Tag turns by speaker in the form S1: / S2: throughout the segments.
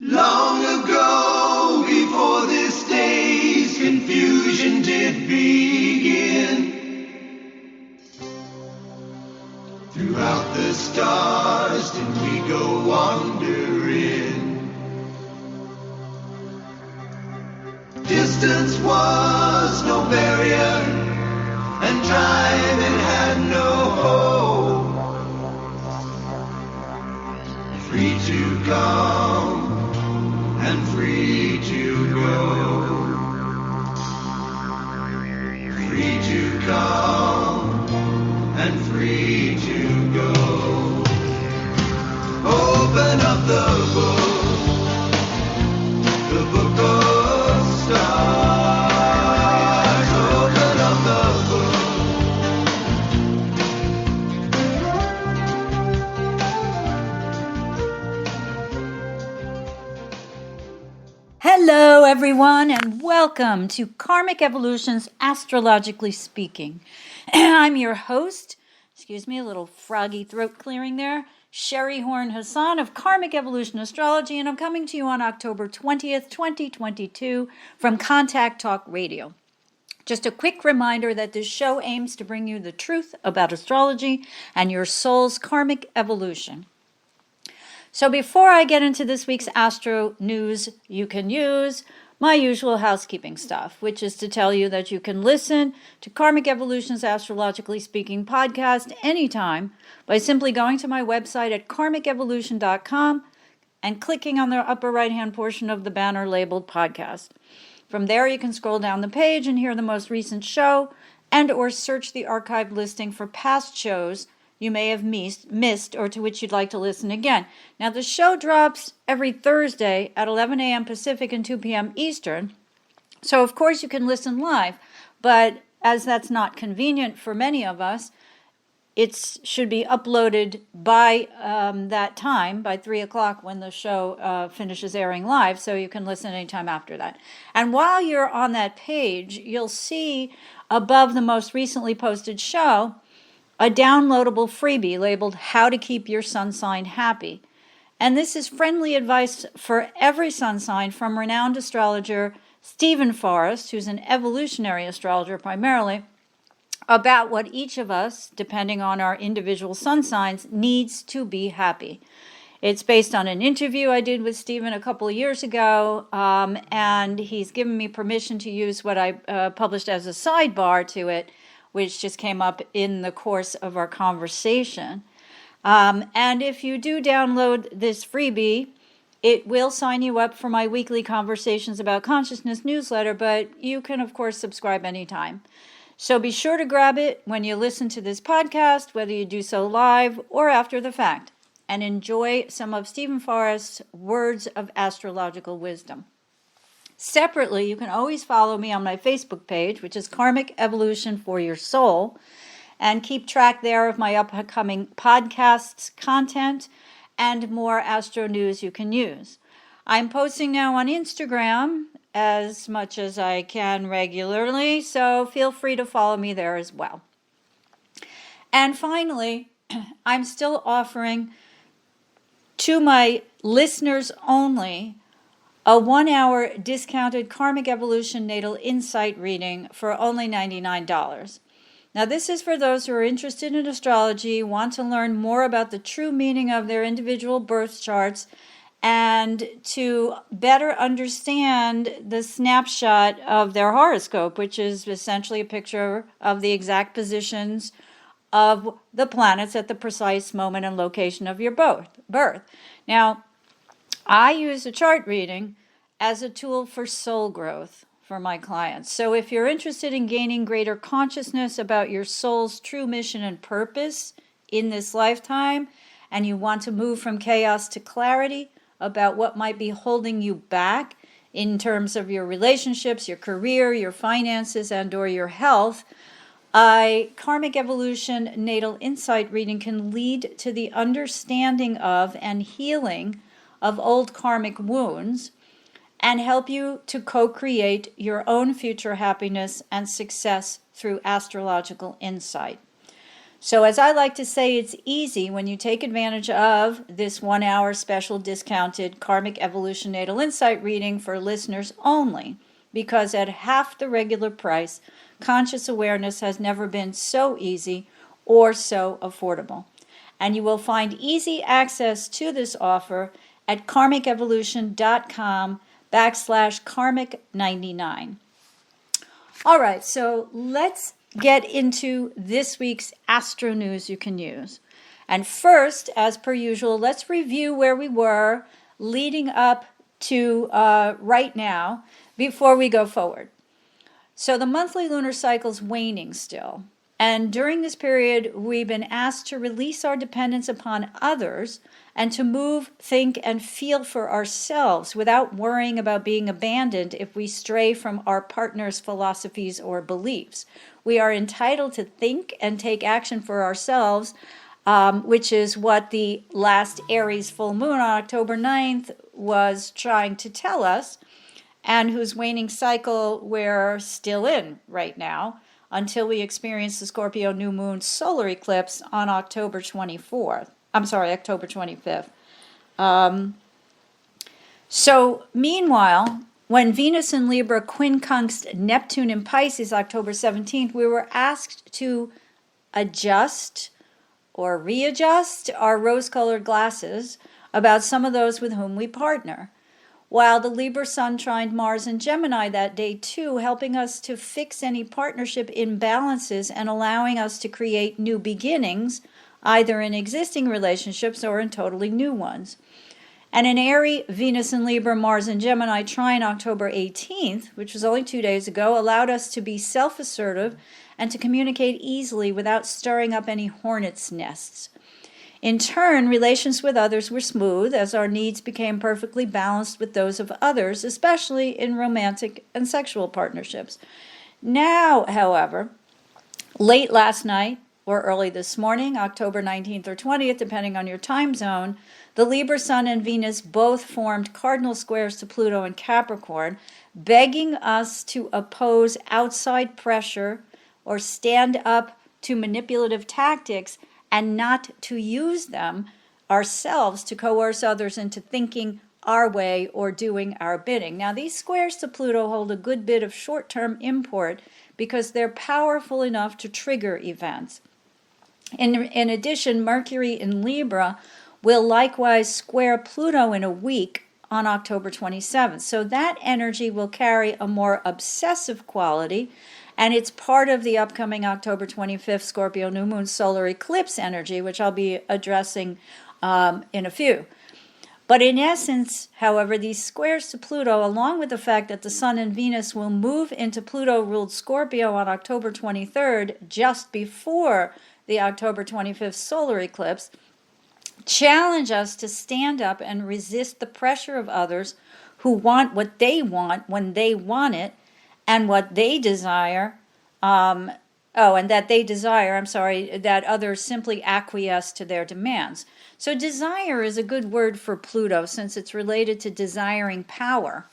S1: Long ago, before this day's confusion did begin, throughout the stars did we go wandering. Distance was no barrier, and time it had no hope. Free to come and free to go. Free to come and free to go. Open up the book of stars. Open up the
S2: Hello, everyone, and welcome to Karmic Evolution's Astrologically Speaking. I'm your host, excuse me, a little froggy throat clearing there, Sheri Hasan of Karmic Evolution Astrology, and I'm coming to you on October 20th, 2022 from Contact Talk Radio. Just a quick reminder that this show aims to bring you the truth about astrology and your soul's karmic evolution. So before I get into this week's Astro news, you can use my usual housekeeping stuff, which is to tell you that you can listen to Karmic Evolution's Astrologically Speaking podcast anytime by simply going to my website at karmicevolution.com and clicking on the upper right-hand portion of the banner labeled podcast. From there, you can scroll down the page and hear the most recent show and or search the archived listing for past shows you may have missed or to which you'd like to listen again. Now, the show drops every Thursday at 11 a.m. Pacific and 2 p.m. Eastern. So, of course, you can listen live. But as that's not convenient for many of us, it should be uploaded by that time, by 3 o'clock when the show finishes airing live, so you can listen anytime after that. And while you're on that page, you'll see above the most recently posted show a downloadable freebie labeled How to Keep Your Sun Sign Happy. And this is friendly advice for every sun sign from renowned astrologer Stephen Forrest, who's an evolutionary astrologer primarily, about what each of us, depending on our individual sun signs, needs to be happy. It's based on an interview I did with Stephen a couple of years ago, and he's given me permission to use what I published as a sidebar to it, which just came up in the course of our conversation. And if you do download this freebie, it will sign you up for my weekly Conversations About Consciousness newsletter, but you can, of course, subscribe anytime. So be sure to grab it when you listen to this podcast, whether you do so live or after the fact, and enjoy some of Stephen Forrest's words of astrological wisdom. Separately, you can always follow me on my Facebook page, which is Karmic Evolution for Your Soul, and keep track there of my upcoming podcasts, content, and more astro news you can use. I'm posting now on Instagram as much as I can regularly, so feel free to follow me there as well. And finally, I'm still offering to my listeners only a 1-hour discounted Karmic Evolution Natal Insight reading for only $99. Now, this is for those who are interested in astrology, want to learn more about the true meaning of their individual birth charts, and to better understand the snapshot of their horoscope, which is essentially a picture of the exact positions of the planets at the precise moment and location of your birth. Now, I use a chart reading as a tool for soul growth for my clients. So if you're interested in gaining greater consciousness about your soul's true mission and purpose in this lifetime, and you want to move from chaos to clarity about what might be holding you back in terms of your relationships, your career, your finances, and or your health, a Karmic Evolution Natal Insight reading can lead to the understanding of and healing of old karmic wounds and help you to co-create your own future happiness and success through astrological insight. So as I like to say, it's easy when you take advantage of this 1 hour special discounted Karmic Evolution Natal Insight reading for listeners only, because at half the regular price, conscious awareness has never been so easy or so affordable. And you will find easy access to this offer at karmicevolution.com/karmic99. All right, so let's get into this week's Astro news you can use. And first, as per usual, let's review where we were leading up to right now before we go forward. So the monthly lunar cycle's waning still. And during this period, we've been asked to release our dependence upon others and to move, think, and feel for ourselves without worrying about being abandoned if we stray from our partner's philosophies or beliefs. We are entitled to think and take action for ourselves, which is what the last Aries full moon on October 9th was trying to tell us, and whose waning cycle we're still in right now, until we experience the Scorpio new moon solar eclipse on October 25th. So meanwhile, when Venus in Libra quincunxed Neptune in Pisces October 17th, we were asked to adjust or readjust our rose-colored glasses about some of those with whom we partner. While the Libra Sun trined Mars in Gemini that day too, helping us to fix any partnership imbalances and allowing us to create new beginnings, either in existing relationships or in totally new ones. And an airy Venus in Libra, Mars in Gemini trine October 18th, which was only 2 days ago, allowed us to be self-assertive and to communicate easily without stirring up any hornets' nests. In turn, relations with others were smooth as our needs became perfectly balanced with those of others, especially in romantic and sexual partnerships. Now, however, late last night or early this morning, October 19th or 20th, depending on your time zone, the Libra Sun and Venus both formed cardinal squares to Pluto and Capricorn, begging us to oppose outside pressure or stand up to manipulative tactics and not to use them ourselves to coerce others into thinking our way or doing our bidding. Now, these squares to Pluto hold a good bit of short-term import because they're powerful enough to trigger events. In addition, Mercury in Libra will likewise square Pluto in a week on October 27th. So that energy will carry a more obsessive quality, and it's part of the upcoming October 25th Scorpio new moon solar eclipse energy, which I'll be addressing in a few. But in essence, however, these squares to Pluto, along with the fact that the Sun and Venus will move into Pluto-ruled Scorpio on October 23rd, just before the October 25th solar eclipse, challenge us to stand up and resist the pressure of others who want what they want when they want it, and what they desire, that others simply acquiesce to their demands. So desire is a good word for Pluto since it's related to desiring power.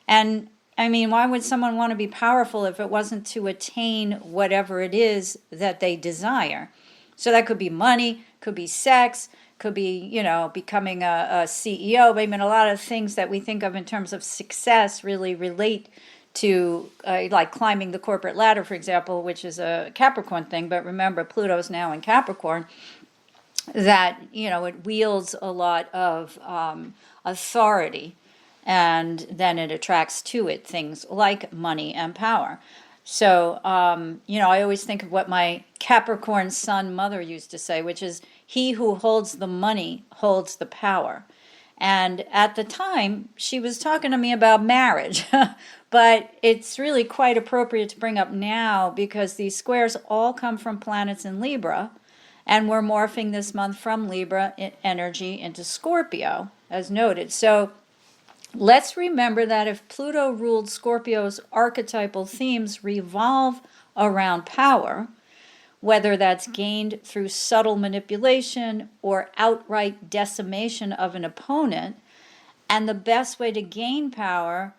S2: And I mean, why would someone want to be powerful if it wasn't to attain whatever it is that they desire? So that could be money, could be sex, could be, becoming a CEO. I mean, a lot of things that we think of in terms of success really relate to like climbing the corporate ladder, for example, which is a Capricorn thing. But remember, Pluto's now in Capricorn, that, it wields a lot of authority, and then it attracts to it things like money and power. So, I always think of what my Capricorn sun mother used to say, which is, he who holds the money holds the power. And at the time, she was talking to me about marriage, but it's really quite appropriate to bring up now because these squares all come from planets in Libra, and we're morphing this month from Libra energy into Scorpio, as noted. So let's remember that if Pluto ruled Scorpio's archetypal themes revolve around power, whether that's gained through subtle manipulation or outright decimation of an opponent, and the best way to gain power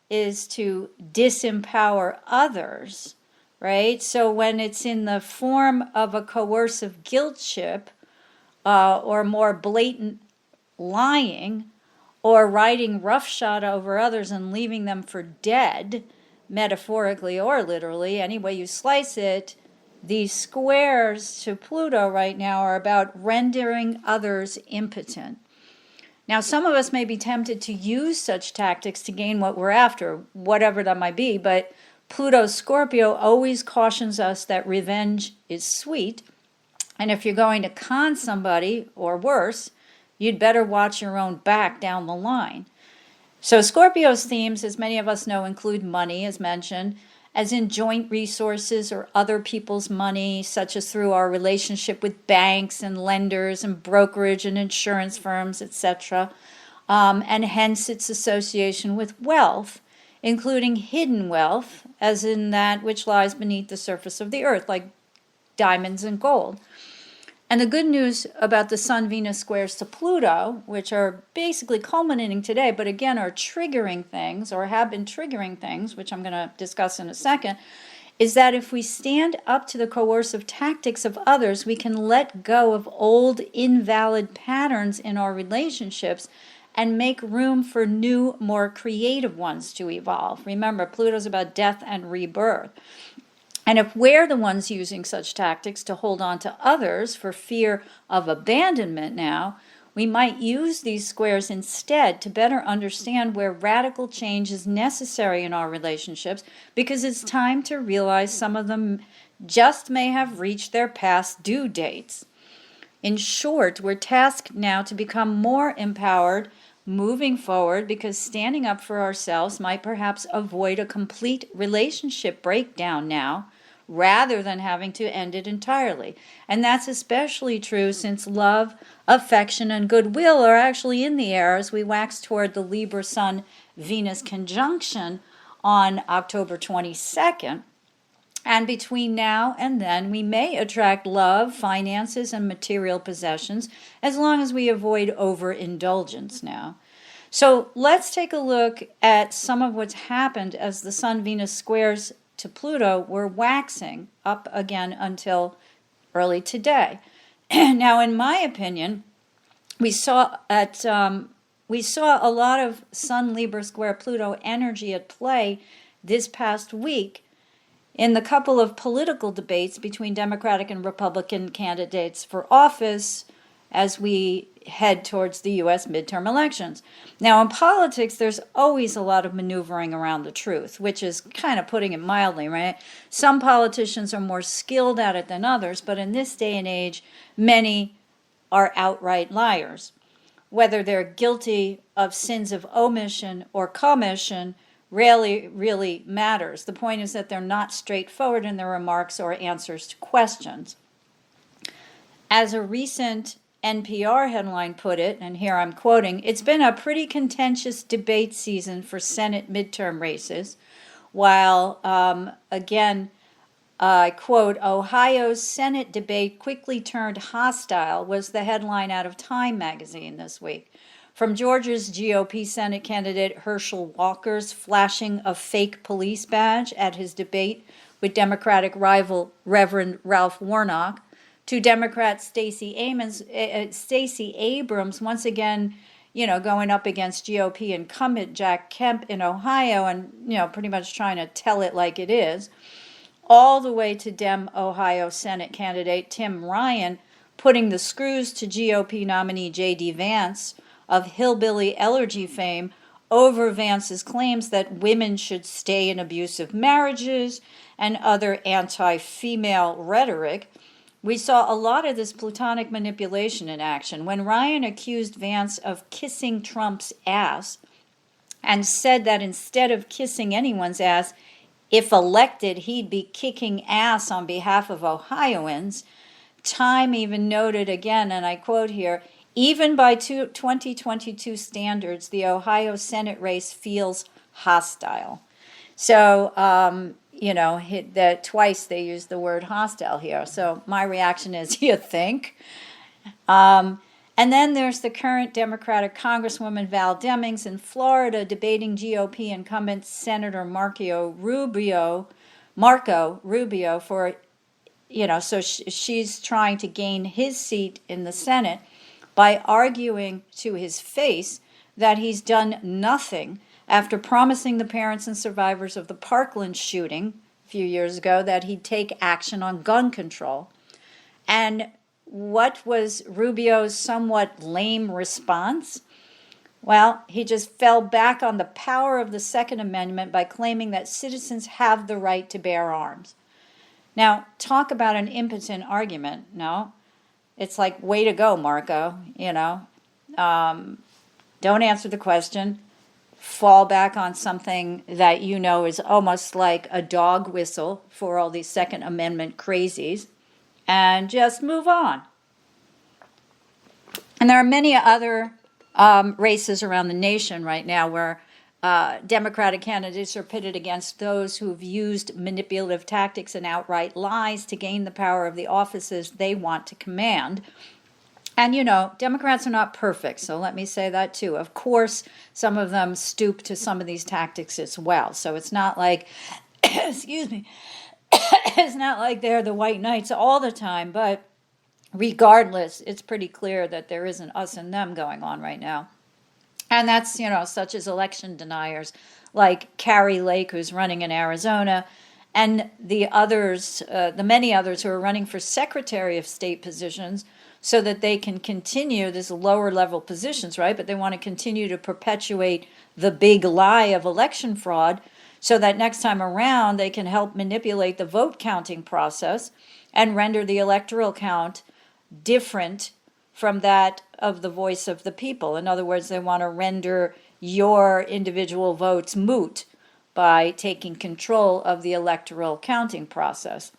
S2: is to disempower others, right? So when it's in the form of a coercive guiltship or more blatant lying or riding roughshod over others and leaving them for dead, metaphorically or literally, any way you slice it, these squares to Pluto right now are about rendering others impotent. Now, some of us may be tempted to use such tactics to gain what we're after, whatever that might be, but Pluto Scorpio always cautions us that revenge is sweet, and if you're going to con somebody, or worse, you'd better watch your own back down the line. So Scorpio's themes, as many of us know, include money, as mentioned, as in joint resources or other people's money, such as through our relationship with banks and lenders and brokerage and insurance firms, etc., and hence its association with wealth, including hidden wealth, as in that which lies beneath the surface of the earth, like diamonds and gold. And the good news about the Sun-Venus squares to Pluto, which are basically culminating today, but again are triggering things, or have been triggering things, which I'm going to discuss in a second, is that if we stand up to the coercive tactics of others, we can let go of old, invalid patterns in our relationships and make room for new, more creative ones to evolve. Remember, Pluto's about death and rebirth. And if we're the ones using such tactics to hold on to others for fear of abandonment now, we might use these squares instead to better understand where radical change is necessary in our relationships, because it's time to realize some of them just may have reached their past due dates. In short, we're tasked now to become more empowered moving forward, because standing up for ourselves might perhaps avoid a complete relationship breakdown now, rather than having to end it entirely. And that's especially true since love, affection, and goodwill are actually in the air as we wax toward the Libra Sun Venus conjunction on October 22nd. And between now and then, we may attract love, finances, and material possessions, as long as we avoid overindulgence now. So let's take a look at some of what's happened as the Sun-Venus squares to Pluto were waxing up again until early today. Now, in my opinion, we saw a lot of Sun Libra square Pluto energy at play this past week in the couple of political debates between Democratic and Republican candidates for office as we head towards the U.S. midterm elections. Now, in politics, there's always a lot of maneuvering around the truth, which is kind of putting it mildly, right? Some politicians are more skilled at it than others, but in this day and age, many are outright liars. Whether they're guilty of sins of omission or commission rarely really matters. The point is that they're not straightforward in their remarks or answers to questions. As a recent NPR headline put it, and here I'm quoting, "It's been a pretty contentious debate season for Senate midterm races," while, again, I quote, "Ohio's Senate debate quickly turned hostile," was the headline out of Time magazine this week. From Georgia's GOP Senate candidate Herschel Walker's flashing a fake police badge at his debate with Democratic rival Reverend Ralph Warnock, to Democrat Stacey Abrams once again, going up against GOP incumbent Jack Kemp in Ohio and, pretty much trying to tell it like it is, all the way to Dem Ohio Senate candidate Tim Ryan putting the screws to GOP nominee J.D. Vance of hillbilly elegy fame over Vance's claims that women should stay in abusive marriages and other anti-female rhetoric. We saw a lot of this plutonic manipulation in action. When Ryan accused Vance of kissing Trump's ass and said that instead of kissing anyone's ass, if elected, he'd be kicking ass on behalf of Ohioans, Time even noted again, and I quote here, "Even by 2022 standards, the Ohio Senate race feels hostile." So, that twice they used the word hostile here. So my reaction is, you think? And then there's the current Democratic Congresswoman Val Demings in Florida debating GOP incumbent Senator Marco Rubio Marco Rubio for, so she's trying to gain his seat in the Senate by arguing to his face that he's done nothing after promising the parents and survivors of the Parkland shooting a few years ago that he'd take action on gun control. And what was Rubio's somewhat lame response? Well, he just fell back on the power of the Second Amendment by claiming that citizens have the right to bear arms. Now, talk about an impotent argument, no? It's like, way to go, Marco, don't answer the question. Fall back on something that is almost like a dog whistle for all these Second Amendment crazies, and just move on. And there are many other races around the nation right now where Democratic candidates are pitted against those who've used manipulative tactics and outright lies to gain the power of the offices they want to command. And, Democrats are not perfect, so let me say that too. Of course, some of them stoop to some of these tactics as well. So it's not like, excuse me, it's not like they're the white knights all the time, but regardless, it's pretty clear that there isn't us and them going on right now. And that's, such as election deniers like Carrie Lake, who's running in Arizona, and the others, the many others who are running for Secretary of State positions so that they can continue this lower level positions, right? But they want to continue to perpetuate the big lie of election fraud so that next time around they can help manipulate the vote counting process and render the electoral count different from that of the voice of the people. In other words, they want to render your individual votes moot by taking control of the electoral counting process.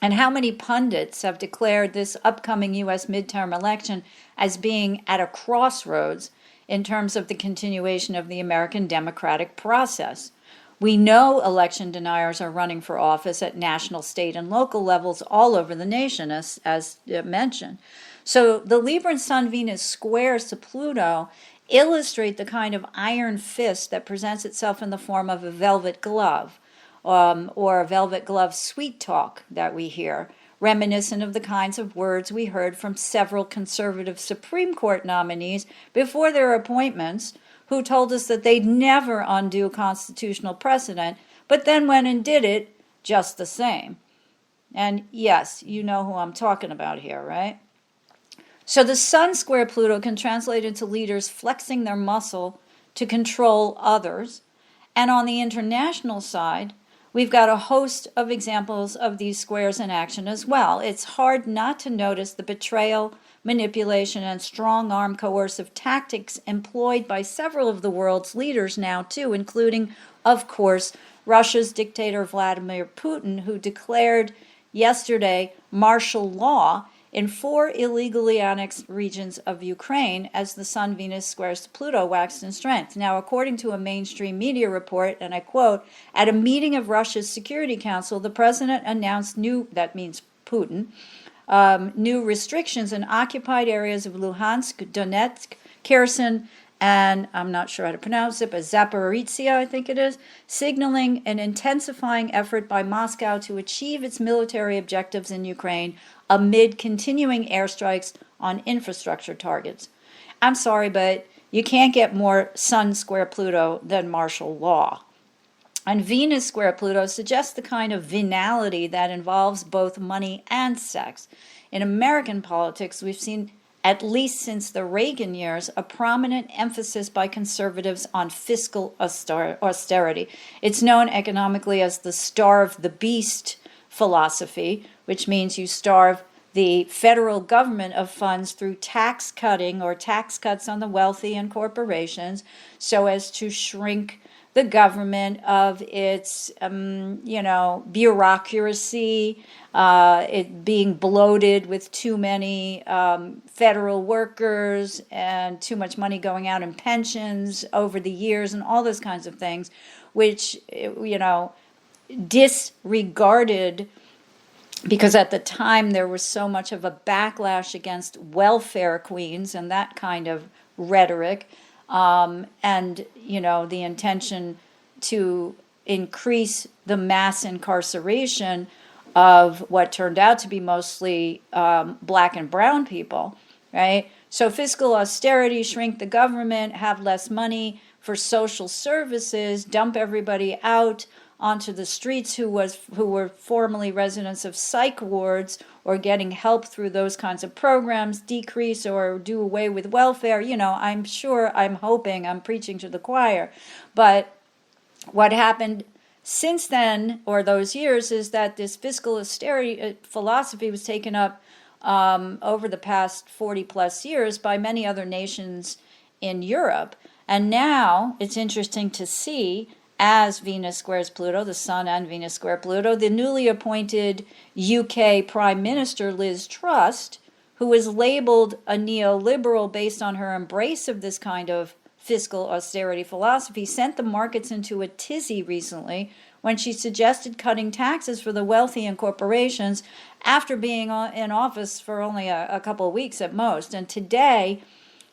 S2: And how many pundits have declared this upcoming U.S. midterm election as being at a crossroads in terms of the continuation of the American democratic process? We know election deniers are running for office at national, state, and local levels all over the nation, as mentioned. So the Libra Sun Venus squares to Pluto illustrate the kind of iron fist that presents itself in the form of a velvet glove, or a velvet glove sweet talk that we hear, reminiscent of the kinds of words we heard from several conservative Supreme Court nominees before their appointments, who told us that they'd never undo constitutional precedent, but then went and did it just the same. And yes, you know who I'm talking about here, right? So the Sun square Pluto can translate into leaders flexing their muscle to control others. And on the international side, we've got a host of examples of these squares in action as well. It's hard not to notice the betrayal, manipulation, and strong-arm coercive tactics employed by several of the world's leaders now, too, including, of course, Russia's dictator Vladimir Putin, who declared yesterday martial law in 4 illegally annexed regions of Ukraine as the Sun-Venus squares to Pluto waxed in strength. Now, according to a mainstream media report, and I quote, at a meeting of Russia's Security Council, the president announced that means Putin, new restrictions in occupied areas of Luhansk, Donetsk, Kherson, and I'm not sure how to pronounce it, but Zaporizhia, I think it is, signaling an intensifying effort by Moscow to achieve its military objectives in Ukraine amid continuing airstrikes on infrastructure targets. I'm sorry, but you can't get more Sun square Pluto than martial law. And Venus square Pluto suggests the kind of venality that involves both money and sex. In American politics, we've seen, at least since the Reagan years, a prominent emphasis by conservatives on fiscal austerity. It's known economically as the starve the beast philosophy, which means you starve the federal government of funds through tax cutting or tax cuts on the wealthy and corporations so as to shrink the government of its, bureaucracy, it being bloated with too many federal workers and too much money going out in pensions over the years and all those kinds of things, which, disregarded, because at the time there was so much of a backlash against welfare queens and that kind of rhetoric. And, the intention to increase the mass incarceration of what turned out to be mostly black and brown people, right? So fiscal austerity, shrink the government, have less money for social services, dump everybody out onto the streets who were formerly residents of psych wards or getting help through those kinds of programs, decrease or do away with welfare. I'm sure, I'm hoping, I'm preaching to the choir. But what happened since then, or those years, is that this fiscal austerity philosophy was taken up over the past 40 plus years by many other nations in Europe. And now it's interesting to see, as Venus squares Pluto, the Sun and Venus square Pluto, the newly appointed UK Prime Minister Liz Truss, who is labeled a neoliberal based on her embrace of this kind of fiscal austerity philosophy, sent the markets into a tizzy recently when she suggested cutting taxes for the wealthy and corporations after being in office for only a couple of weeks at most. And today,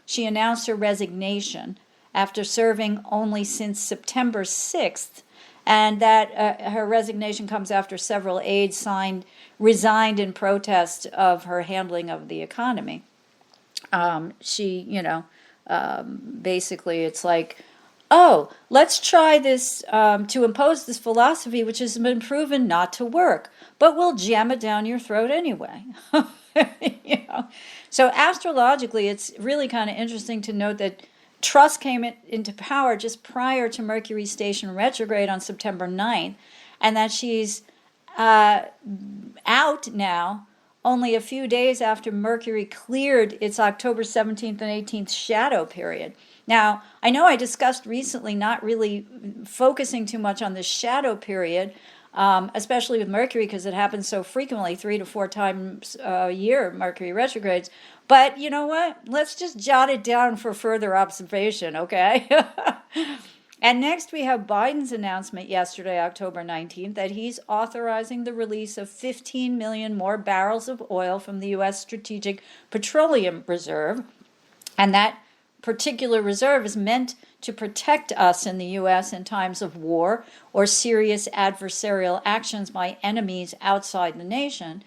S2: she announced her resignation after serving only since September 6th, and that her resignation comes after several aides resigned in protest of her handling of the economy. Basically it's like, oh, let's try this to impose this philosophy which has been proven not to work, but we'll jam it down your throat anyway. So astrologically, it's really kind of interesting to note that Truss came into power just prior to Mercury station retrograde on September 9th, and that she's out now only a few days after Mercury cleared its October 17th and 18th shadow period. Now, I know I discussed recently not really focusing too much on the shadow period, especially with Mercury, because it happens so frequently, 3 to 4 times a year, Mercury retrogrades. But you know what? Let's just jot it down for further observation, okay? And next we have Biden's announcement yesterday, October 19th, that he's authorizing the release of 15 million more barrels of oil from the U.S. Strategic Petroleum Reserve. And that particular reserve is meant to protect us in the U.S. in times of war or serious adversarial actions by enemies outside the nation.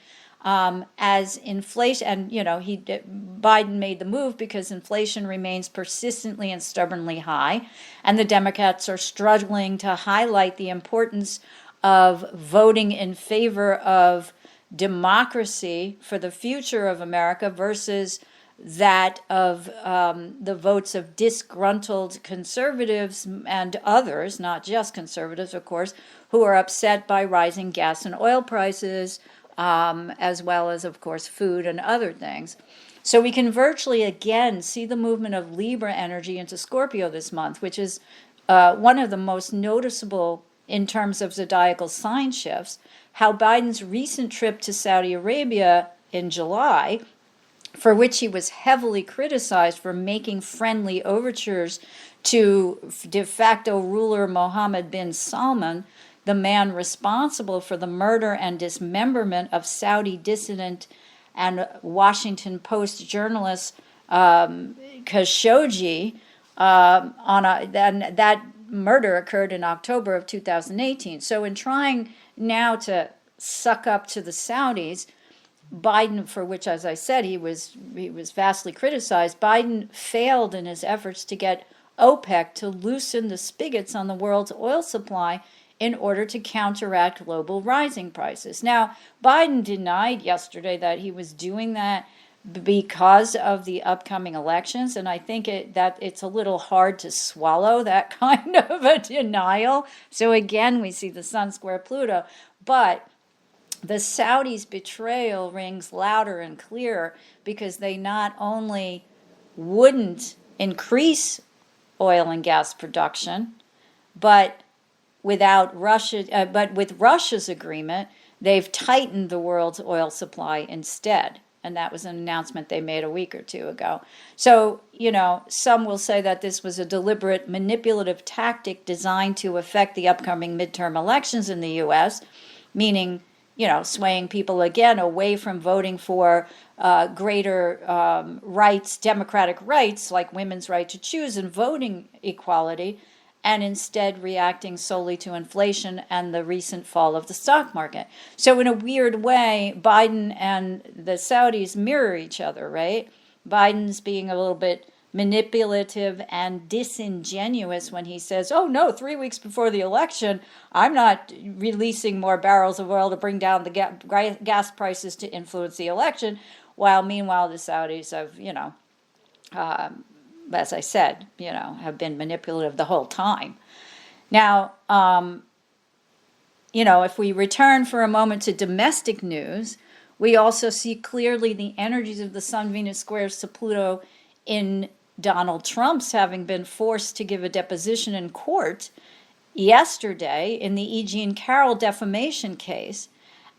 S2: As inflation, and Biden made the move because inflation remains persistently and stubbornly high, and the Democrats are struggling to highlight the importance of voting in favor of democracy for the future of America versus that of the votes of disgruntled conservatives and others, not just conservatives, of course, who are upset by rising gas and oil prices, as well as, of course, food and other things. So we can virtually, again, see the movement of Libra energy into Scorpio this month, which is one of the most noticeable in terms of zodiacal sign shifts. How Biden's recent trip to Saudi Arabia in July, for which he was heavily criticized for making friendly overtures to de facto ruler Mohammed bin Salman, the man responsible for the murder and dismemberment of Saudi dissident and Washington Post journalist Khashoggi. That murder occurred in October of 2018. So in trying now to suck up to the Saudis, Biden, for which, as I said, he was vastly criticized, Biden failed in his efforts to get OPEC to loosen the spigots on the world's oil supply in order to counteract global rising prices. Now, Biden denied yesterday that he was doing that because of the upcoming elections, and I think that it's a little hard to swallow that kind of a denial. So again, we see the Sun square Pluto, but the Saudis' betrayal rings louder and clearer because they not only wouldn't increase oil and gas production, but with Russia's agreement, they've tightened the world's oil supply instead. And that was an announcement they made a week or two ago. So, some will say that this was a deliberate manipulative tactic designed to affect the upcoming midterm elections in the U.S., meaning, swaying people again away from voting for greater rights, democratic rights, like women's right to choose and voting equality, and instead reacting solely to inflation and the recent fall of the stock market. So in a weird way, Biden and the Saudis mirror each other, right? Biden's being a little bit manipulative and disingenuous when he says, oh no, 3 weeks before the election, I'm not releasing more barrels of oil to bring down the gas prices to influence the election, while meanwhile the Saudis have, as I said, have been manipulative the whole time. Now, if we return for a moment to domestic news, we also see clearly the energies of the Sun-Venus squares to Pluto in Donald Trump's having been forced to give a deposition in court yesterday in the E. Jean Carroll defamation case.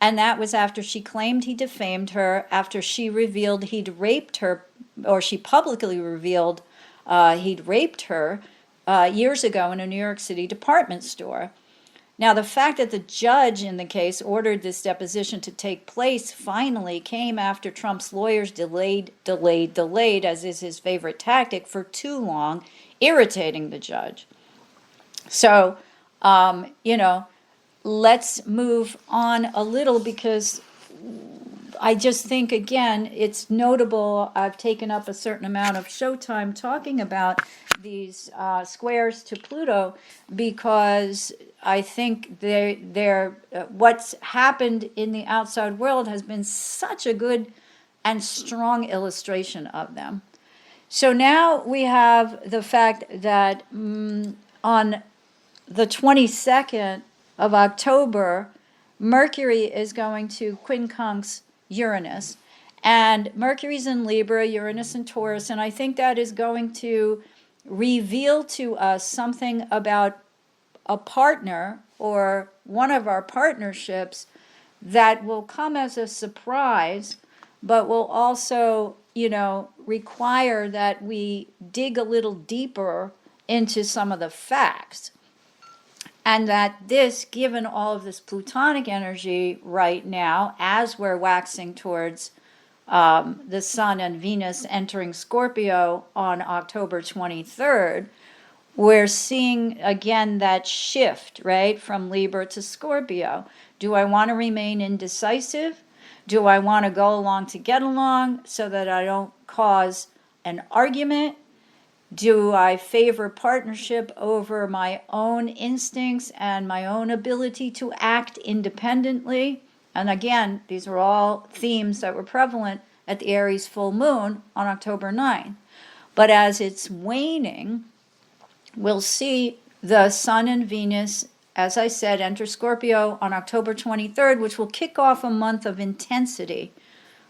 S2: And that was after she claimed he defamed her, after she revealed he'd raped her, or she publicly revealed he'd raped her years ago in a New York City department store. Now, the fact that the judge in the case ordered this deposition to take place finally came after Trump's lawyers delayed, as is his favorite tactic, for too long, irritating the judge. So, let's move on a little, because I just think, again, it's notable. I've taken up a certain amount of showtime talking about these squares to Pluto, because I think they're what's happened in the outside world has been such a good and strong illustration of them. So now we have the fact that on the 22nd of October, Mercury is going to quincunx Uranus, and Mercury's in Libra, Uranus in Taurus, and I think that is going to reveal to us something about a partner or one of our partnerships that will come as a surprise, but will also, require that we dig a little deeper into some of the facts. And that this, given all of this Plutonic energy right now, as we're waxing towards the Sun and Venus entering Scorpio on October 23rd, we're seeing again that shift, right, from Libra to Scorpio. Do I want to remain indecisive? Do I want to go along to get along so that I don't cause an argument? Do I favor partnership over my own instincts and my own ability to act independently? And again, these are all themes that were prevalent at the Aries full moon on October 9th. But as it's waning, we'll see the Sun and Venus, as I said, enter Scorpio on October 23rd, which will kick off a month of intensity.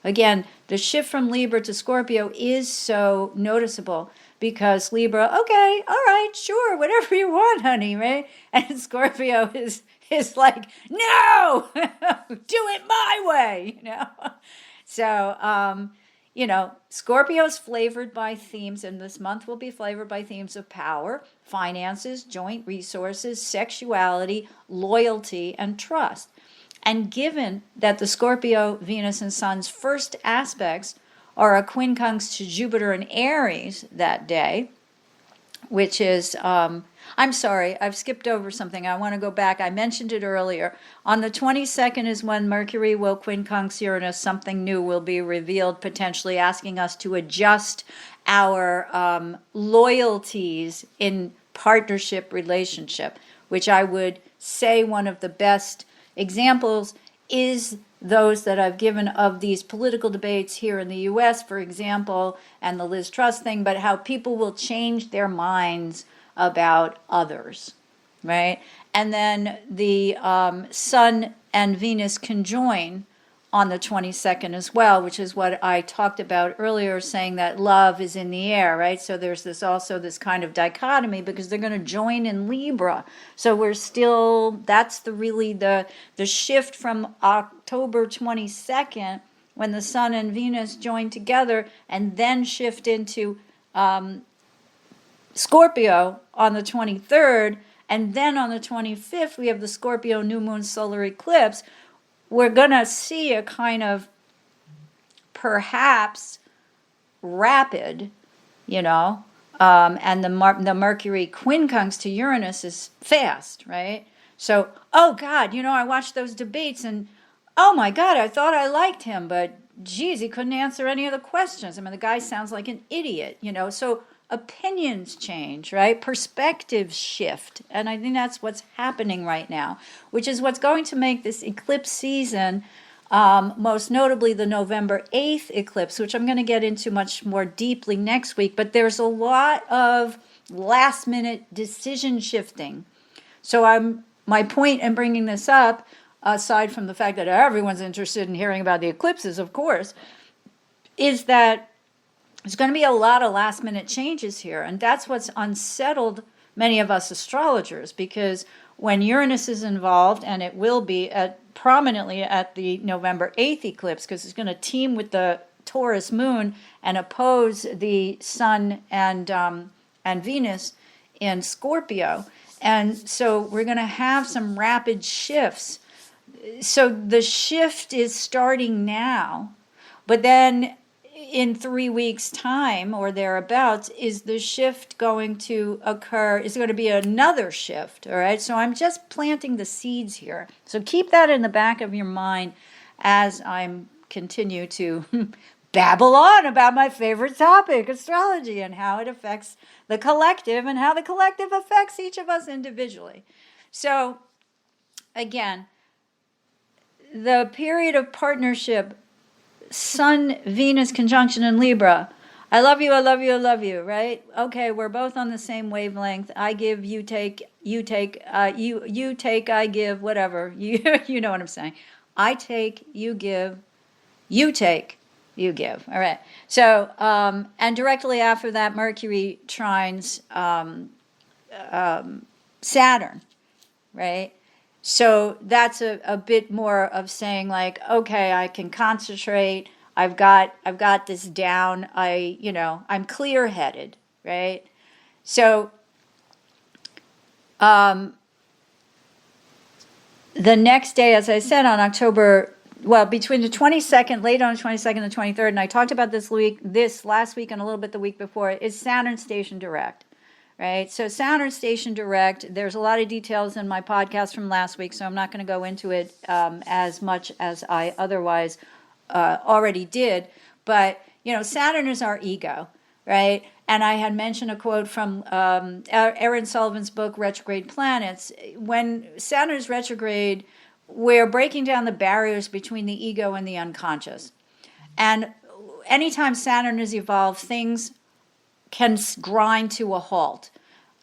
S2: Again, the shift from Libra to Scorpio is so noticeable, because Libra, okay, all right, sure, whatever you want, honey, right? And Scorpio is like, no, do it my way, So, Scorpio's flavored by themes, and this month will be flavored by themes of power, finances, joint resources, sexuality, loyalty, and trust. And given that the Scorpio, Venus, and Sun's first aspects are a quincunx to Jupiter and Aries that day, which is, I'm sorry, I've skipped over something. I want to go back. I mentioned it earlier. On the 22nd is when Mercury will quincunx Uranus. Something new will be revealed, potentially asking us to adjust our loyalties in partnership relationship, which I would say one of the best examples is those that I've given of these political debates here in the U.S., for example, and the Liz Truss thing, but how people will change their minds about others, right? And then the Sun and Venus conjoin on the 22nd as well, which is what I talked about earlier, saying that love is in the air, right? So there's this also this kind of dichotomy, because they're going to join in Libra. So we're still, that's the shift from October 22nd, when the Sun and Venus join together, and then shift into Scorpio on the 23rd, and then on the 25th, we have the Scorpio new moon solar eclipse. We're going to see a kind of perhaps rapid, and the Mercury quincunx to Uranus is fast, right? So, oh God, I watched those debates and oh my God, I thought I liked him, but geez, he couldn't answer any of the questions. I mean, the guy sounds like an idiot, So opinions change, right? Perspectives shift. And I think that's what's happening right now, which is what's going to make this eclipse season, most notably the November 8th eclipse, which I'm going to get into much more deeply next week. But there's a lot of last minute decision shifting. So my point in bringing this up, aside from the fact that everyone's interested in hearing about the eclipses, of course, is that there's going to be a lot of last minute changes here. And that's what's unsettled many of us astrologers, because when Uranus is involved, and it will be prominently at the November 8th eclipse, because it's going to team with the Taurus moon and oppose the Sun and Venus in Scorpio. And so we're going to have some rapid shifts. So the shift is starting now, but then in 3 weeks' time or thereabouts, is the shift going to occur? Is going to be another shift? All right. So I'm just planting the seeds here. So keep that in the back of your mind as I'm continue to babble on about my favorite topic, astrology, and how it affects the collective and how the collective affects each of us individually. So again, the period of partnership, Sun, Venus conjunction in Libra. I love you, I love you, I love you, right? Okay, we're both on the same wavelength. I give, you take, you take, you take, I give, whatever. You know what I'm saying. I take, you give, you take, you give. All right. So, and directly after that, Mercury trines Saturn, right? So that's a bit more of saying like, okay, I can concentrate. I've got this down. I'm clear-headed, right? So the next day, as I said, on October, between the 22nd, late on the 22nd and 23rd, and I talked about this last week and a little bit the week before, is Saturn station direct. Right, so Saturn station direct, there's a lot of details in my podcast from last week, so I'm not going to go into it as much as I otherwise already did. But, Saturn is our ego, right? And I had mentioned a quote from Aaron Sullivan's book, Retrograde Planets. When Saturn is retrograde, we're breaking down the barriers between the ego and the unconscious. And anytime Saturn is evolved, things can grind to a halt.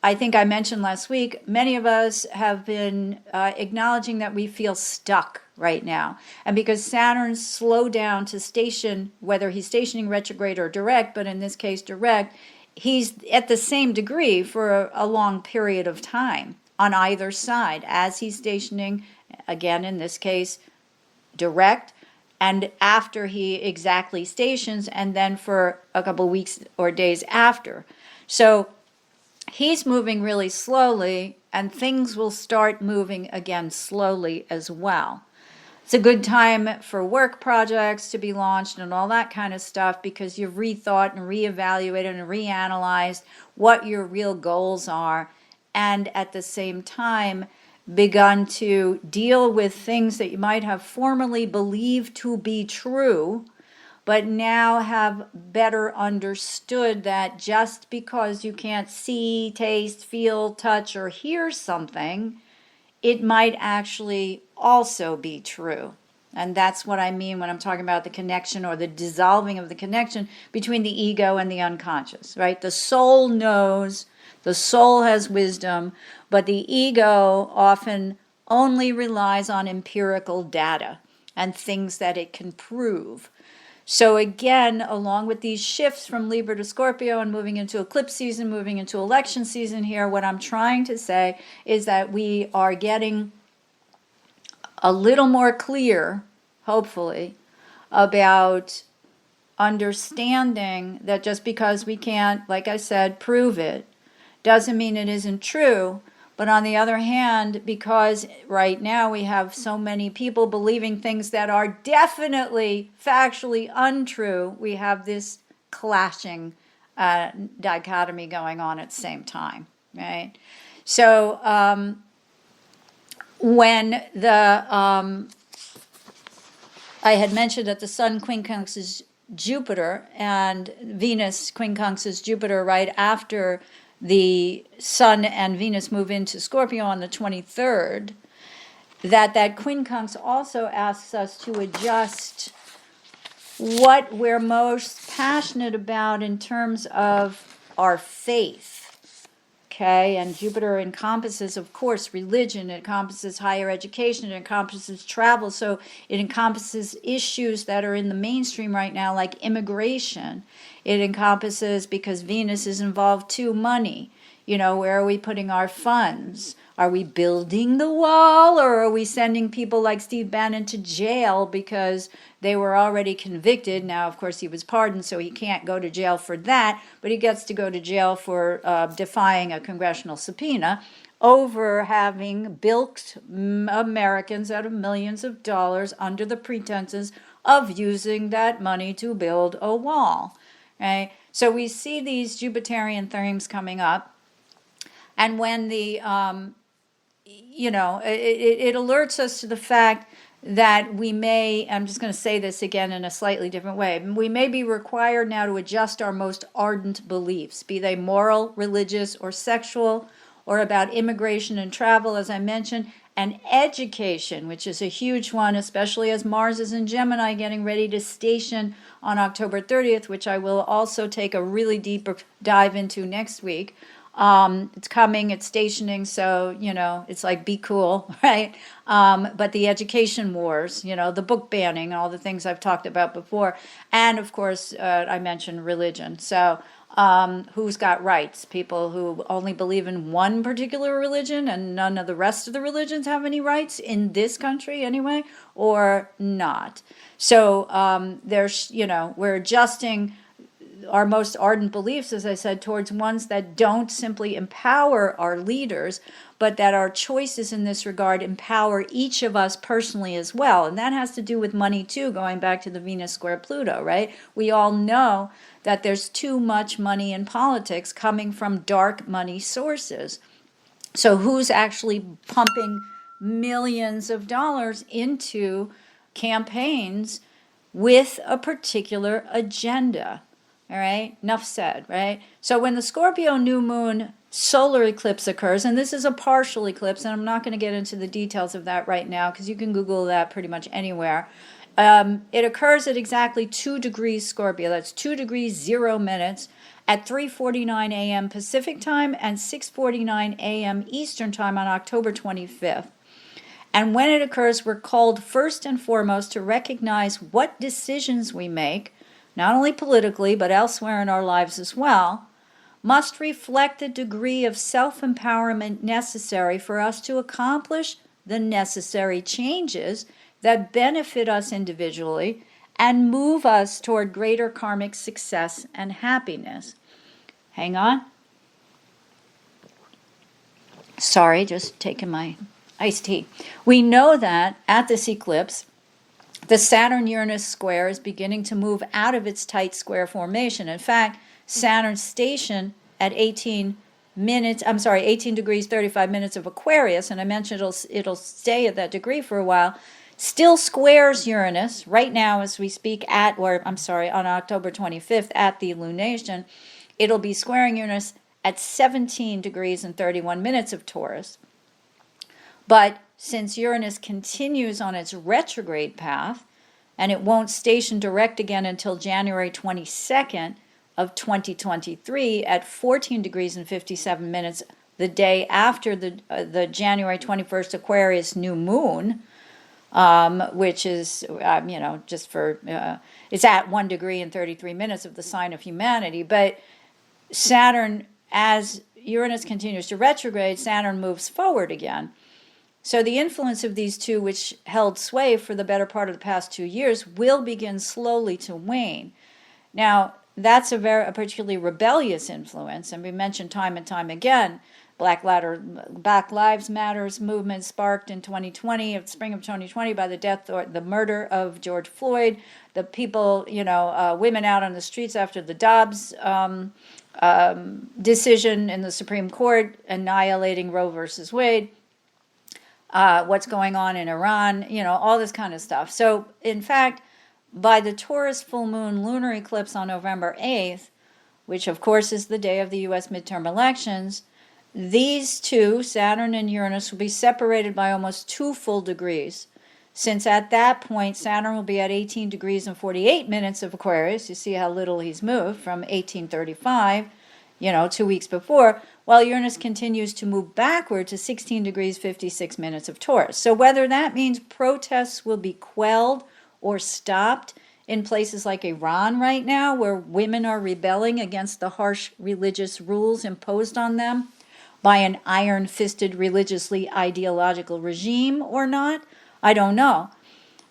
S2: I think I mentioned last week, many of us have been acknowledging that we feel stuck right now. And because Saturn's slowed down to station, whether he's stationing retrograde or direct, but in this case direct, he's at the same degree for a long period of time on either side, as he's stationing, again in this case, direct, and after he exactly stations, and then for a couple weeks or days after. So he's moving really slowly, and things will start moving again slowly as well. It's a good time for work projects to be launched and all that kind of stuff, because you've rethought and reevaluated and reanalyzed what your real goals are, and at the same time begun to deal with things that you might have formerly believed to be true, but now have better understood that just because you can't see, taste, feel, touch, or hear something, it might actually also be true. And that's what I mean when I'm talking about the connection or the dissolving of the connection between the ego and the unconscious, right? The soul knows, the soul has wisdom, but the ego often only relies on empirical data and things that it can prove. So again, along with these shifts from Libra to Scorpio and moving into eclipse season, moving into election season here, what I'm trying to say is that we are getting a little more clear, hopefully, about understanding that just because we can't, like I said, prove it, doesn't mean it isn't true. But on the other hand, because right now we have so many people believing things that are definitely factually untrue, we have this clashing dichotomy going on at the same time, right? So when I had mentioned that the Sun quincunxes Jupiter and Venus quincunxes Jupiter right after the Sun and Venus move into Scorpio on the 23rd, that quincunx also asks us to adjust what we're most passionate about in terms of our faith. Okay, and Jupiter encompasses, of course, religion, it encompasses higher education, it encompasses travel, so it encompasses issues that are in the mainstream right now, like immigration. It encompasses, because Venus is involved too, money. You know, where are we putting our funds? Are we building the wall, or are we sending people like Steve Bannon to jail because they were already convicted? Now, of course, he was pardoned, so he can't go to jail for that, but he gets to go to jail for defying a congressional subpoena over having bilked Americans out of millions of dollars under the pretenses of using that money to build a wall. Right? So we see these Jupiterian themes coming up. And when the, it alerts us to the fact that we may, I'm just going to say this again in a slightly different way, we may be required now to adjust our most ardent beliefs, be they moral, religious, or sexual, or about immigration and travel, as I mentioned, and education, which is a huge one, especially as Mars is in Gemini getting ready to station on October 30th, which I will also take a really deeper dive into next week. It's coming, it's stationing, so, it's like, be cool, right? But the education wars, the book banning, all the things I've talked about before. And of course, I mentioned religion. So, who's got rights? People who only believe in one particular religion and none of the rest of the religions have any rights in this country anyway, or not. So, we're adjusting our most ardent beliefs, as I said, towards ones that don't simply empower our leaders, but that our choices in this regard empower each of us personally as well. And that has to do with money too, going back to the Venus square Pluto, right? We all know that there's too much money in politics coming from dark money sources. So who's actually pumping millions of dollars into campaigns with a particular agenda? All right, enough said, right? So when the Scorpio new moon solar eclipse occurs, and this is a partial eclipse, and I'm not going to get into the details of that right now because you can Google that pretty much anywhere. It occurs at exactly 2 degrees Scorpio. That's 2 degrees 0 minutes at 3:49 a.m. Pacific time and 6:49 a.m. Eastern time on October 25th. And when it occurs, we're called first and foremost to recognize what decisions we make, not only politically, but elsewhere in our lives as well, must reflect the degree of self-empowerment necessary for us to accomplish the necessary changes that benefit us individually and move us toward greater karmic success and happiness. Hang on. Sorry, just taking my iced tea. We know that at this eclipse, the Saturn-Uranus square is beginning to move out of its tight square formation. In fact, Saturn's station at 18 degrees 35 minutes of Aquarius, and I mentioned it'll stay at that degree for a while, still squares Uranus right now as we speak on October 25th at the lunation. It'll be squaring Uranus at 17 degrees and 31 minutes of Taurus. But since Uranus continues on its retrograde path, and it won't station direct again until January 22nd of 2023 at 14 degrees and 57 minutes, the day after the January 21st Aquarius new moon, which is, just for, it's at 1 degree and 33 minutes of the sign of humanity. But Saturn, as Uranus continues to retrograde, Saturn moves forward again. So the influence of these two, which held sway for the better part of the past 2 years, will begin slowly to wane. Now, that's a particularly rebellious influence, and we mentioned time and time again Black Lives Matters movement sparked in 2020, of spring of 2020, by the death or the murder of George Floyd. The people, women out on the streets after the Dobbs decision in the Supreme Court annihilating Roe versus Wade. What's going on in Iran, all this kind of stuff. So, in fact, by the Taurus full moon lunar eclipse on November 8th, which of course is the day of the U.S. midterm elections, these two, Saturn and Uranus, will be separated by almost 2 full degrees, since at that point Saturn will be at 18 degrees and 48 minutes of Aquarius. You see how little he's moved from 1835, 2 weeks before, while Uranus continues to move backward to 16 degrees 56 minutes of Taurus. So whether that means protests will be quelled or stopped in places like Iran right now, where women are rebelling against the harsh religious rules imposed on them by an iron-fisted, religiously ideological regime or not, I don't know.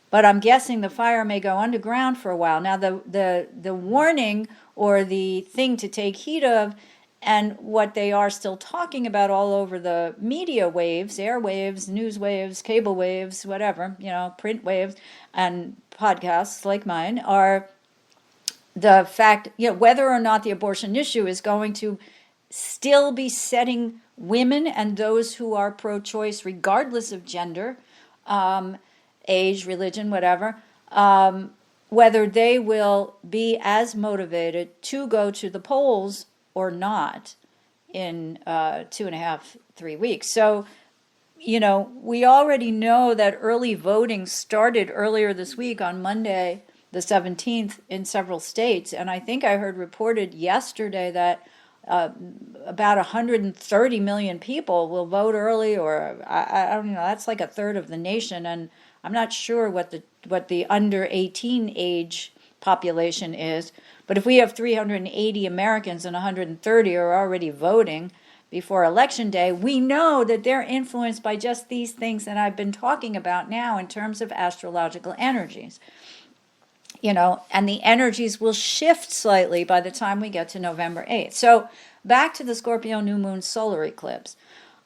S2: But I'm guessing the fire may go underground for a while. Now, the warning or the thing to take heed of, and what they are still talking about all over the media waves, airwaves, news waves, cable waves, whatever, print waves, and podcasts like mine, are the fact, whether or not the abortion issue is going to still be setting women and those who are pro-choice, regardless of gender, age, religion, whatever, whether they will be as motivated to go to the polls or not in 2.5, 3 weeks. So, we already know that early voting started earlier this week on Monday, the 17th, in several states. And I think I heard reported yesterday that about 130 million people will vote early, or I don't know, that's like a third of the nation. And I'm not sure what the under 18 age population is. But if we have 380 Americans and 130 are already voting before Election Day, we know that they're influenced by just these things that I've been talking about now in terms of astrological energies. And the energies will shift slightly by the time we get to November 8th. So back to the Scorpio new moon solar eclipse.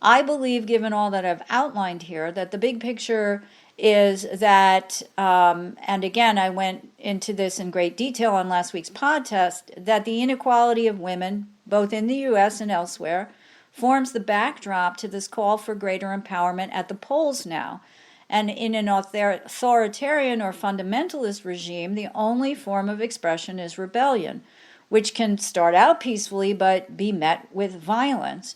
S2: I believe, given all that I've outlined here, that the big picture is that, and again, I went into this in great detail on last week's podcast, that the inequality of women, both in the U.S. and elsewhere, forms the backdrop to this call for greater empowerment at the polls now. And in an authoritarian or fundamentalist regime, the only form of expression is rebellion, which can start out peacefully but be met with violence.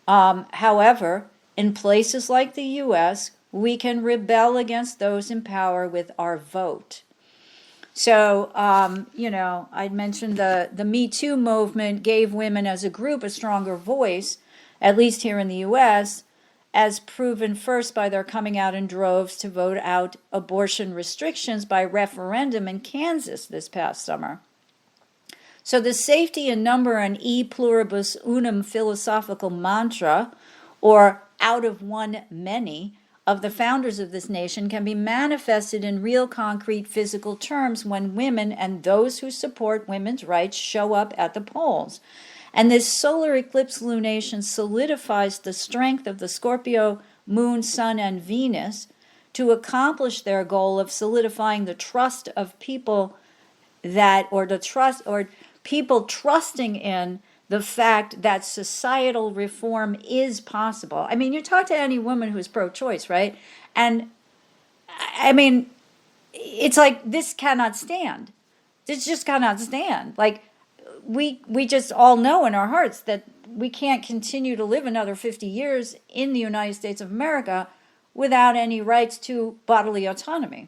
S2: However, in places like the U.S., we can rebel against those in power with our vote. So, I mentioned the Me Too movement gave women as a group a stronger voice, at least here in the U.S., as proven first by their coming out in droves to vote out abortion restrictions by referendum in Kansas this past summer. So the safety in number and e pluribus unum philosophical mantra, or out of one many, of the founders of this nation can be manifested in real concrete physical terms when women and those who support women's rights show up at the polls. And this solar eclipse lunation solidifies the strength of the Scorpio moon, sun, and Venus to accomplish their goal of solidifying the trust of people people trusting in the fact that societal reform is possible. I mean, you talk to any woman who's pro-choice, right? And I mean, it's like, this cannot stand. This just cannot stand. Like, we just all know in our hearts that we can't continue to live another 50 years in the United States of America without any rights to bodily autonomy.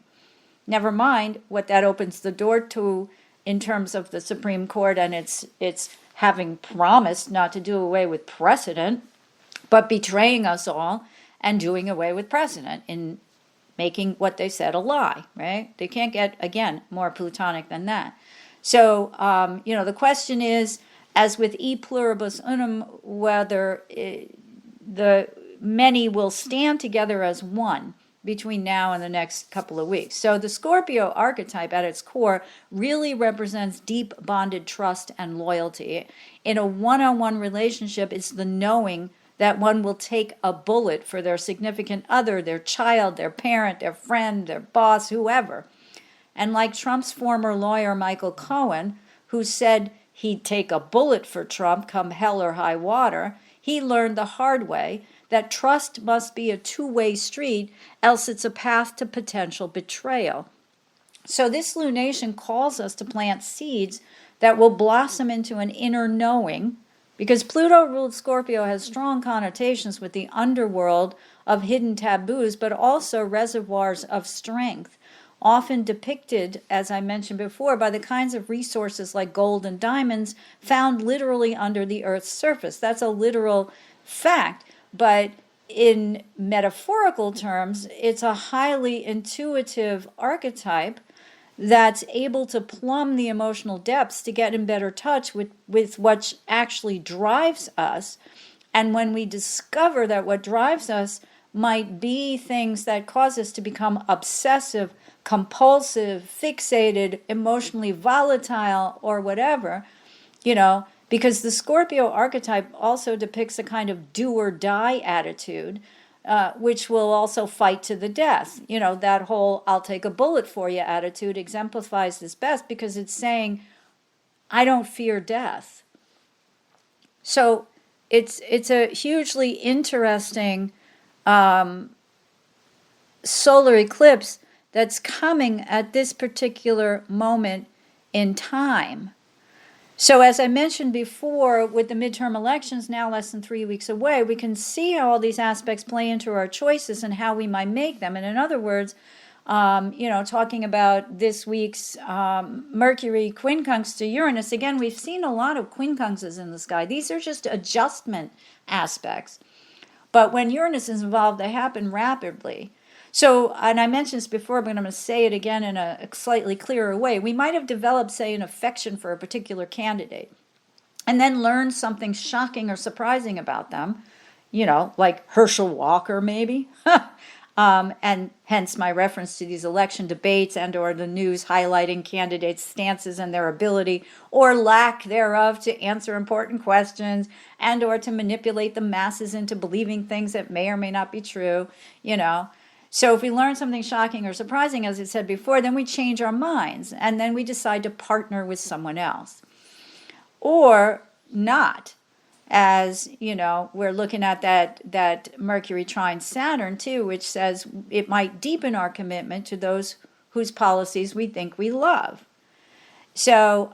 S2: Never mind what that opens the door to in terms of the Supreme Court and its having promised not to do away with precedent, but betraying us all and doing away with precedent in making what they said a lie, right? They can't get, again, more plutonic than that. So, the question is, as with e pluribus unum, whether the many will stand together as one between now and the next couple of weeks. So the Scorpio archetype at its core really represents deep bonded trust and loyalty. In a one-on-one relationship, it's the knowing that one will take a bullet for their significant other, their child, their parent, their friend, their boss, whoever. And like Trump's former lawyer, Michael Cohen, who said he'd take a bullet for Trump come hell or high water, he learned the hard way that trust must be a two-way street, else it's a path to potential betrayal. So this lunation calls us to plant seeds that will blossom into an inner knowing, because Pluto ruled Scorpio has strong connotations with the underworld of hidden taboos, but also reservoirs of strength, often depicted, as I mentioned before, by the kinds of resources like gold and diamonds found literally under the Earth's surface. That's a literal fact, but in metaphorical terms, it's a highly intuitive archetype that's able to plumb the emotional depths to get in better touch with what actually drives us. And when we discover that what drives us might be things that cause us to become obsessive, compulsive, fixated, emotionally volatile, or whatever, because the Scorpio archetype also depicts a kind of do or die attitude, which will also fight to the death. That whole I'll take a bullet for you attitude exemplifies this best, because it's saying, I don't fear death. So it's a hugely interesting solar eclipse that's coming at this particular moment in time. So as I mentioned before, with the midterm elections now less than 3 weeks away, we can see how all these aspects play into our choices and how we might make them. And in other words, talking about this week's Mercury quincunx to Uranus, again, we've seen a lot of quincunxes in the sky. These are just adjustment aspects. But when Uranus is involved, they happen rapidly. So, and I mentioned this before, but I'm going to say it again in a slightly clearer way. We might have developed, say, an affection for a particular candidate, and then learned something shocking or surprising about them, like Herschel Walker, maybe. And hence my reference to these election debates and or the news highlighting candidates' stances and their ability or lack thereof to answer important questions and or to manipulate the masses into believing things that may or may not be true, So if we learn something shocking or surprising, as I said before, then we change our minds and then we decide to partner with someone else. Or not, as, we're looking at that Mercury trine Saturn too, which says it might deepen our commitment to those whose policies we think we love. So,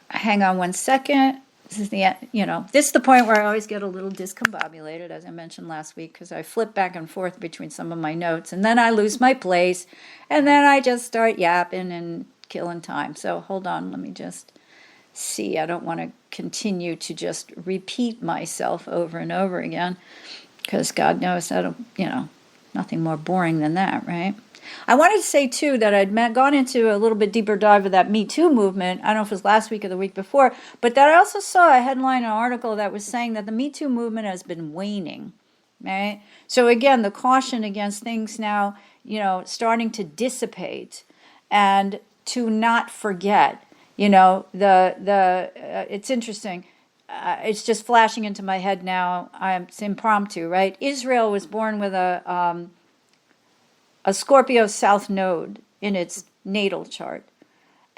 S2: hang on one second. This is the point where I always get a little discombobulated, as I mentioned last week, because I flip back and forth between some of my notes, and then I lose my place, and then I just start yapping and killing time. So hold on, let me just see. I don't want to continue to just repeat myself over and over again, because God knows that'll, nothing more boring than that, right? I wanted to say, too, that I'd gone into a little bit deeper dive of that Me Too movement. I don't know if it was last week or the week before, but that I also saw a headline, an article that was saying that the Me Too movement has been waning, right? So, again, the caution against things now, starting to dissipate and to not forget, it's interesting. It's just flashing into my head now. It's impromptu, right? Israel was born with a Scorpio South Node in its natal chart.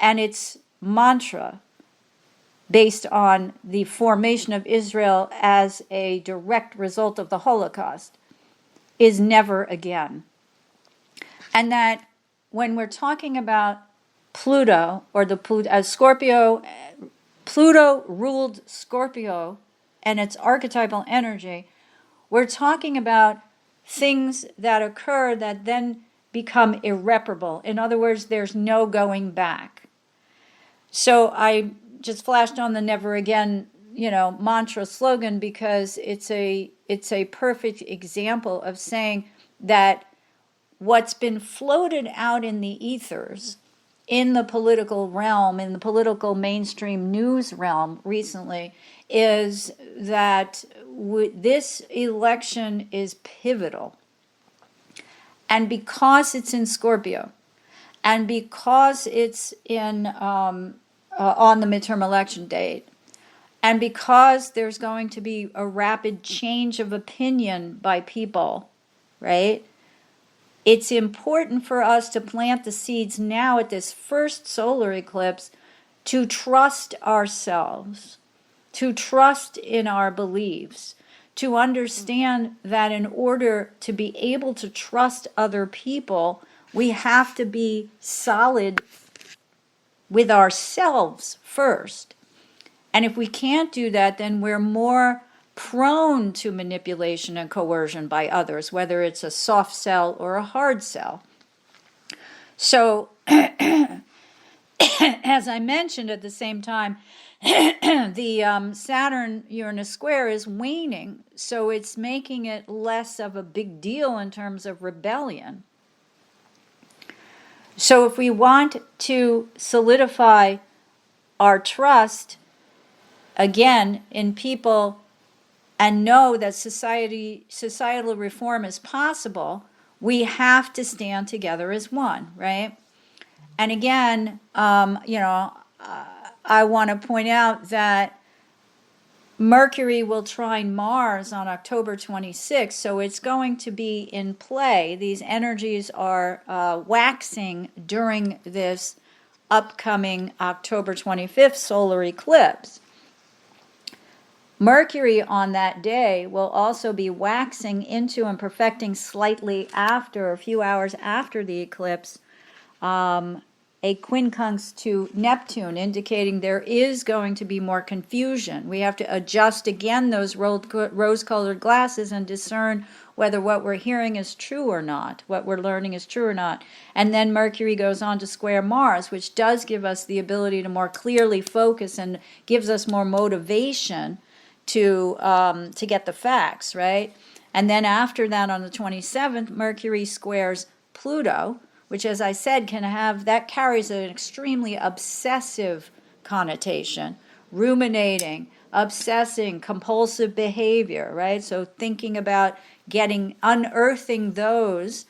S2: And its mantra, based on the formation of Israel as a direct result of the Holocaust, is never again. And that when we're talking about Pluto, or as Scorpio, Pluto ruled Scorpio and its archetypal energy, we're talking about things that occur that then become irreparable. In other words, there's no going back. So I just flashed on the never again, mantra slogan, because it's a perfect example of saying that what's been floated out in the ethers, in the political realm, in the political mainstream news realm recently, is that this election is pivotal. And because it's in Scorpio, and because it's in on the midterm election date, And because there's going to be a rapid change of opinion by people, right? It's important for us to plant the seeds now at this first solar eclipse to trust ourselves, to trust in our beliefs, to understand that in order to be able to trust other people, we have to be solid with ourselves first. And if we can't do that, then we're more prone to manipulation and coercion by others, whether it's a soft sell or a hard sell. So, as I mentioned at the same time, the Saturn-Uranus square is waning, so it's making it less of a big deal in terms of rebellion. So if we want to solidify our trust, again, in people and know that societal reform is possible, we have to stand together as one, right? And again, I want to point out that Mercury will trine Mars on October 26th, so it's going to be in play. These energies are waxing during this upcoming October 25th solar eclipse. Mercury on that day will also be waxing into and perfecting slightly after, a few hours after the eclipse, a quincunx to Neptune, indicating there is going to be more confusion. We have to adjust again those rose-colored glasses and discern whether what we're hearing is true or not, what we're learning is true or not. And then Mercury goes on to square Mars, which does give us the ability to more clearly focus and gives us more motivation to get the facts, right? And then after that, on the 27th, Mercury squares Pluto, which, as I said, carries an extremely obsessive connotation, ruminating, obsessing, compulsive behavior, right? So thinking about unearthing those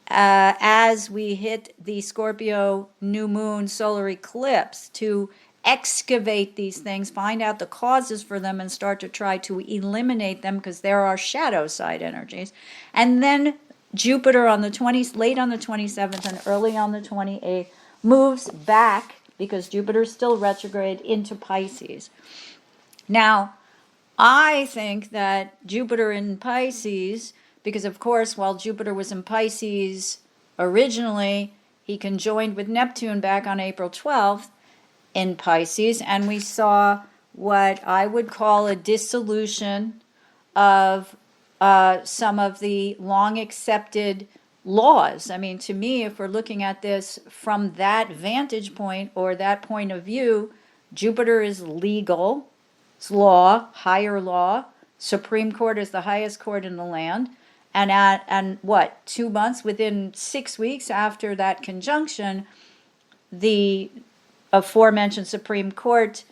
S2: as we hit the Scorpio new moon solar eclipse, to excavate these things, find out the causes for them, and start to try to eliminate them, because there are shadow side energies. And then Jupiter late on the 27th and early on the 28th moves back, because Jupiter is still retrograde, into Pisces. Now, I think that Jupiter in Pisces, because of course, while Jupiter was in Pisces originally, he conjoined with Neptune back on April 12th in Pisces, and we saw what I would call a dissolution of some of the long accepted laws. I mean, to me, if we're looking at this from that vantage point or that point of view, Jupiter is legal, it's law, higher law. Supreme Court is the highest court in the land. And 2 months, within 6 weeks after that conjunction, the aforementioned Supreme Court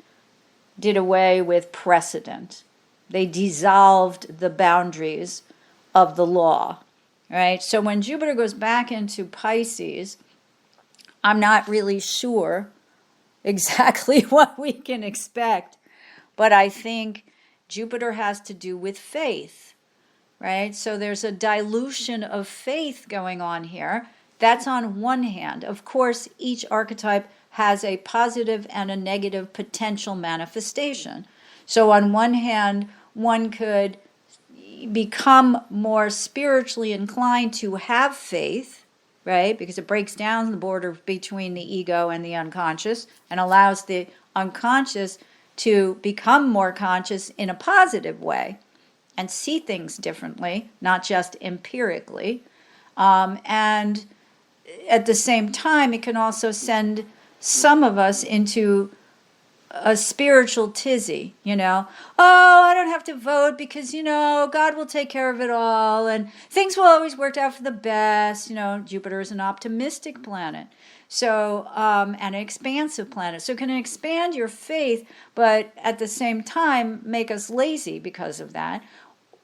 S2: did away with precedent. They dissolved the boundaries of the law, right? So when Jupiter goes back into Pisces, I'm not really sure exactly what we can expect, but I think Jupiter has to do with faith, right? So there's a dilution of faith going on here. That's on one hand. Of course, each archetype has a positive and a negative potential manifestation. So on one hand, one could become more spiritually inclined to have faith, right? Because it breaks down the border between the ego and the unconscious and allows the unconscious to become more conscious in a positive way and see things differently, not just empirically. And at the same time, it can also send some of us into a spiritual tizzy, oh, I don't have to vote because, God will take care of it all and things will always work out for the best. Jupiter is an optimistic planet, so, and an expansive planet. So it can expand your faith, but at the same time make us lazy because of that.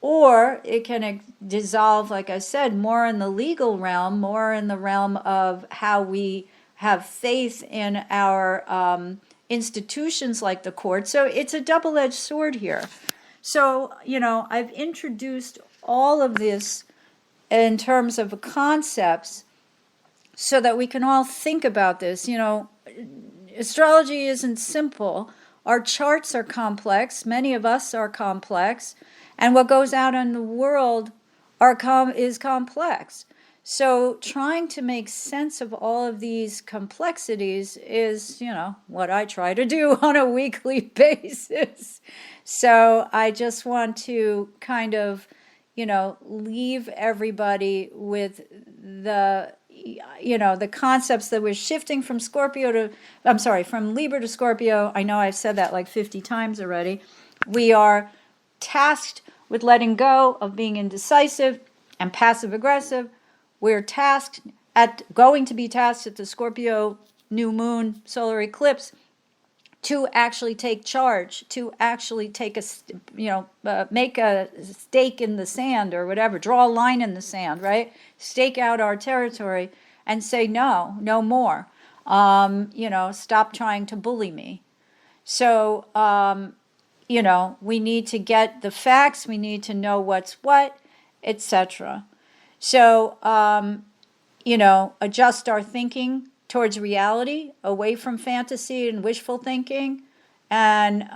S2: Or it can dissolve, like I said, more in the legal realm, more in the realm of how we have faith in our institutions like the court. So it's a double-edged sword here. So, I've introduced all of this in terms of concepts so that we can all think about this. Astrology isn't simple. Our charts are complex. Many of us are complex. And what goes out in the world is complex. So trying to make sense of all of these complexities is, what I try to do on a weekly basis. So I just want to kind of, leave everybody with the concepts that we're shifting from from Libra to Scorpio. I know I've said that like 50 times already. We are tasked with letting go of being indecisive and passive aggressive. We're going to be tasked at the Scorpio new moon solar eclipse to actually take charge, to actually take make a stake in the sand or whatever, draw a line in the sand, right? Stake out our territory and say, no more. Stop trying to bully me. So, we need to get the facts, we need to know what's what, etc. So, adjust our thinking towards reality, away from fantasy and wishful thinking, and,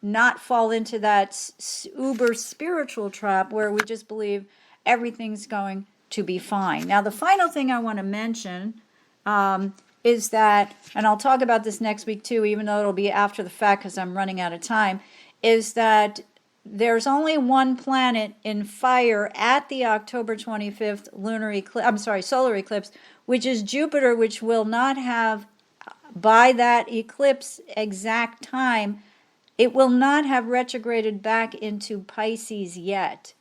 S2: not fall into that uber spiritual trap where we just believe everything's going to be fine. Now, the final thing I want to mention is that, and I'll talk about this next week too, even though it'll be after the fact because I'm running out of time, is that there's only one planet in fire at the October 25th solar eclipse, which is Jupiter, which will not have, by that eclipse exact time, it will not have retrograded back into Pisces yet.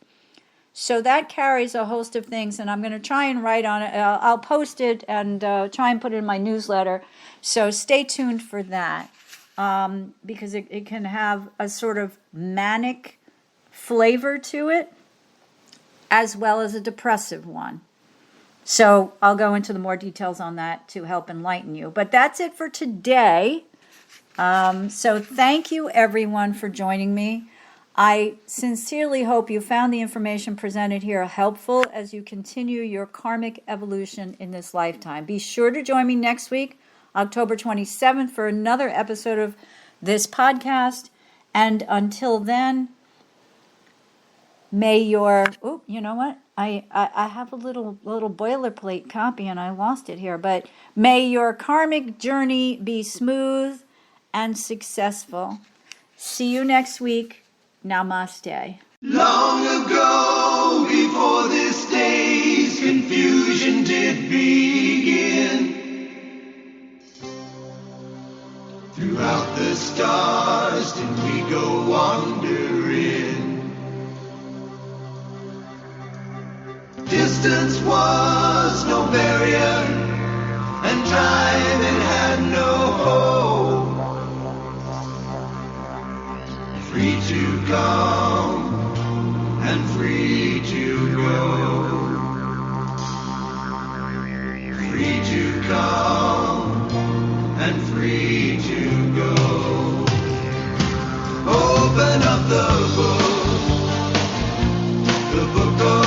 S2: So that carries a host of things, and I'm going to try and write on it. I'll post it and try and put it in my newsletter. So stay tuned for that. Because it can have a sort of manic flavor to it, as well as a depressive one. So I'll go into the more details on that to help enlighten you. But that's it for today. So thank you, everyone, for joining me. I sincerely hope you found the information presented here helpful as you continue your karmic evolution in this lifetime. Be sure to join me next week, October 27th, for another episode of this podcast. And until then, may your... Oh, you know what? I have a little boilerplate copy and I lost it here. But may your karmic journey be smooth and successful. See you next week. Namaste.
S1: Long ago, before this day's confusion did begin, throughout the stars did we go wandering. Distance was no barrier, and time it had no hope. Free to come and free to go. Free to come and free to go. Open up the book of